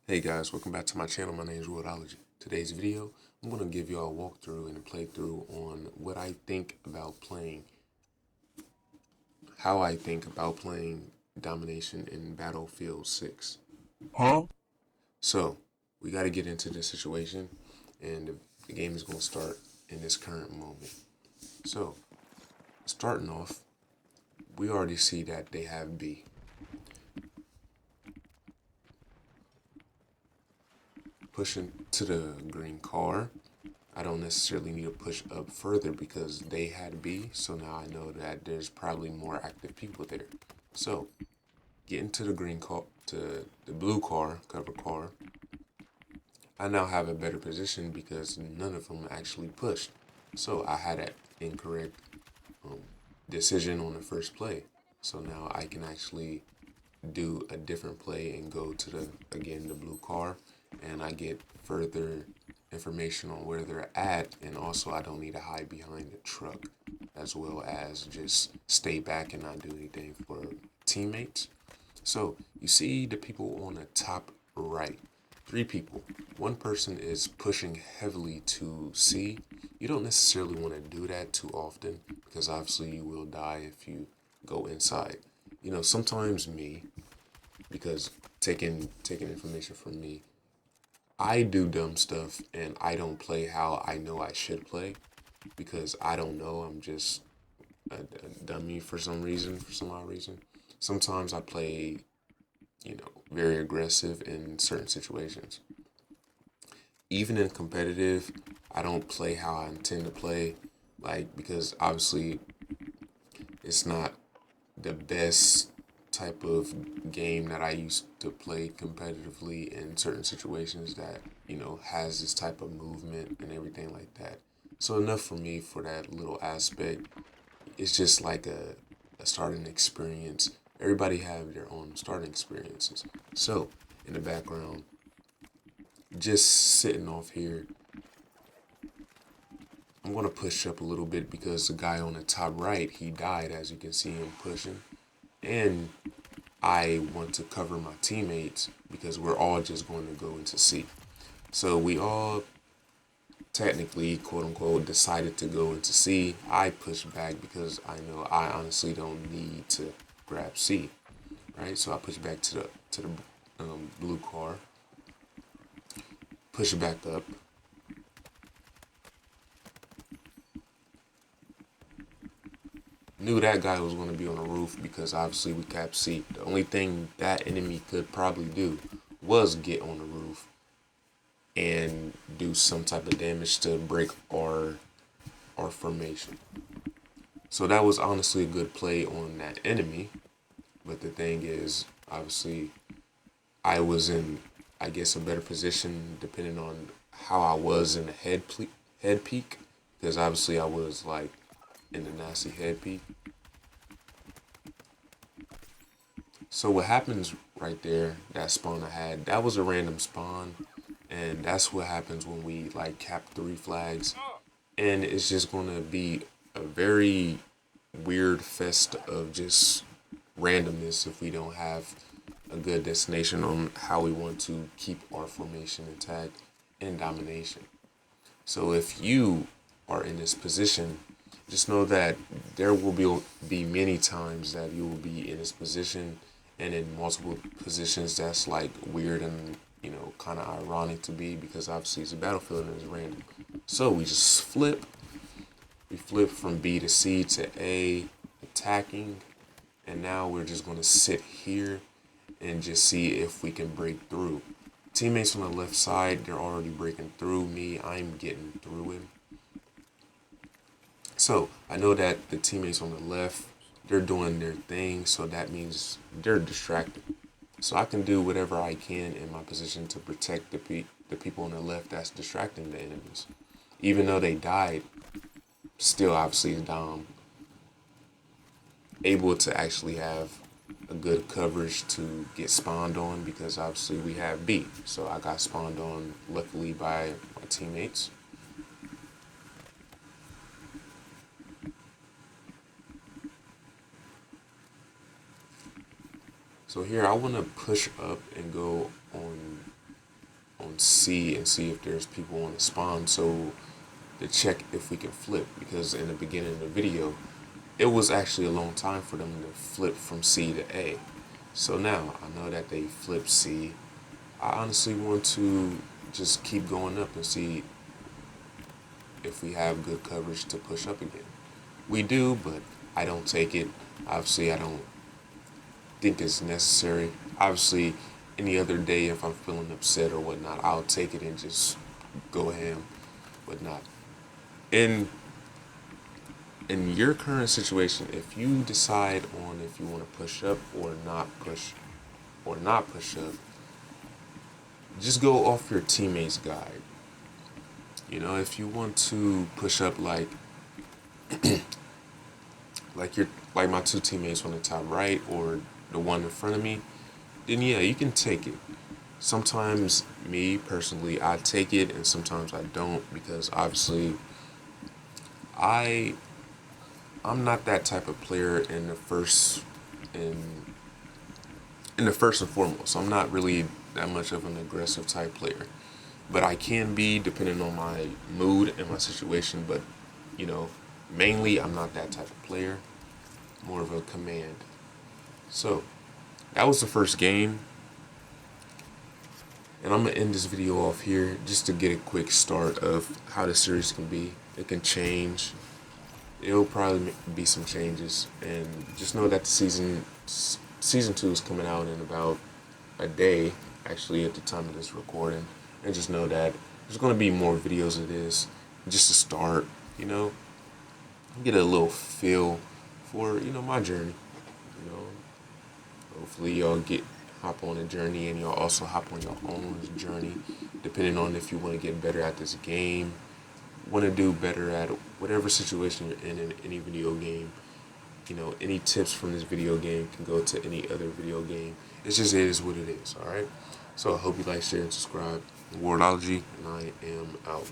Hey guys, welcome back to my channel. My name is Worldology. Today's video, I'm going to give you a walkthrough and a playthrough on what I think about playing, how I think about playing Domination in Battlefield 6. Huh? So, we got to get into this situation, and the game is going to start in this current moment. So, starting off, we already see that they have B. Pushing to the green car. I don't necessarily need to push up further because they had B, so now I know that there's probably more active people there. So, getting to the green car, to the blue car, cover car, I now have a better position because none of them actually pushed. So I had an incorrect um, decision on the first play. So now I can actually do a different play and go to the blue car, and I get further information on where they're at, and also I don't need to hide behind the truck, as well as just stay back and not do anything for teammates. So you see the people on the top right, three people. One person is pushing heavily to C. You don't necessarily want to do that too often because obviously you will die if you go inside. Sometimes me, because taking information from me, I do dumb stuff and I don't play how I know I should play because I don't know. I'm just a dummy for some reason, for some odd reason. Sometimes I play, very aggressive in certain situations. Even in competitive, I don't play how I intend to play, like, because obviously it's not the best type of game that I used to play competitively in certain situations that, has this type of movement and everything like that. So enough for me for that little aspect. It's just like a starting experience. Everybody have their own starting experiences. So in the background, just sitting off here, I'm gonna push up a little bit because the guy on the top right, he died, as you can see him pushing. And I want to cover my teammates because we're all just going to go into C. So we all technically, quote unquote, decided to go into C. I pushed back because I know I honestly don't need to grab C, right? So I push back to the blue car, push it back up. Knew that guy was going to be on the roof because obviously we capped C. The only thing that enemy could probably do was get on the roof and do some type of damage to break our formation. So that was honestly a good play on that enemy. But the thing is, obviously, I was in, I guess, a better position depending on how I was in the head peak, because obviously I was like in the nasty head peak. So what happens right there, that spawn I had, that was a random spawn, and that's what happens when we like cap 3 flags, and it's just gonna be a very weird fest of just randomness if we don't have a good destination on how we want to keep our formation intact in domination. So if you are in this position, just know that there will be many times that you will be in this position and in multiple positions that's like weird and kind of ironic to be because obviously it's a battlefield and it's random. So we flip from B to C to A, attacking, and now we're just going to sit here and just see if we can break through. Teammates on the left side, they're already breaking through me. I'm getting through it. So I know that the teammates on the left, they're doing their thing, so that means they're distracted. So I can do whatever I can in my position to protect the people on the left that's distracting the enemies. Even though they died, still obviously is able to actually have a good coverage to get spawned on because obviously we have B. So I got spawned on luckily by my teammates. So here I want to push up and go on C and see if there's people on the spawn, so to check if we can flip, because in the beginning of the video it was actually a long time for them to flip from C to A. So now I know that they flip C. I honestly want to just keep going up and see if we have good coverage to push up again. We do, but I don't take it. Obviously, I don't think it's necessary. Obviously, any other day, if I'm feeling upset or whatnot, I'll take it and just go ham, whatnot. In your current situation, if you decide on if you want to push up or not push up, just go off your teammate's guide. You know, if you want to push up like like my two teammates on the top right or the one in front of me, then yeah, you can take it. Sometimes me personally, I take it and sometimes I don't, because obviously I I'm not that type of player in in the first and foremost. I'm not really that much of an aggressive type player, but I can be depending on my mood and my situation. But you know, mainly I'm not that type of player. More of a command. So that was the first game, and I'm gonna end this video off here just to get a quick start of how the series can be. It can change. It'll probably be some changes, and just know that the season 2 is coming out in about a day, actually, at the time of this recording. And just know that there's going to be more videos of this, just to start, you know, get a little feel for, you know, my journey. You know, hopefully y'all hop on a journey, and y'all also hop on your own journey, depending on if you want to get better at this game, want to do better at whatever situation you're in any video game. You know, any tips from this video game can go to any other video game. It is what it is, alright? So I hope you like, share, and subscribe. Worldology, and I am out.